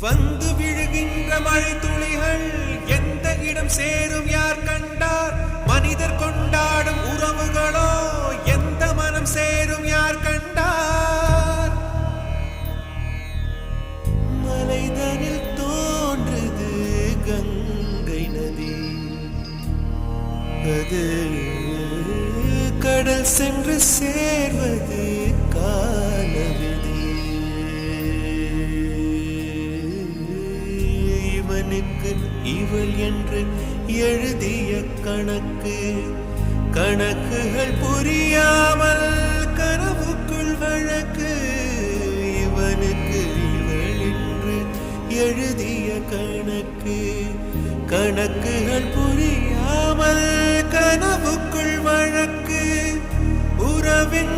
வந்து விழுகின்ற மழை துளிகள் எந்த இடம் சேரும் யார் கண்டார்? மனிதர் கொண்டாடும் உறவுகளோ எந்த மனம் சேரும் யார் கண்டார்? மலைதனில் தோன்றுது கங்கை நதி, அது கடல் சென்று சேர்வது காலவிதி. இவனுக்கு இவள் என்று எழுதிய கணக்கு, கணக்குகள் புரியாமல் கனவுக்குள் வழக்கு. இவனுக்கு இவள் என்று எழுதிய கணக்கு, கணக்குகள் புரியாமல் கனவுக்குள் வழக்கு. உறவின்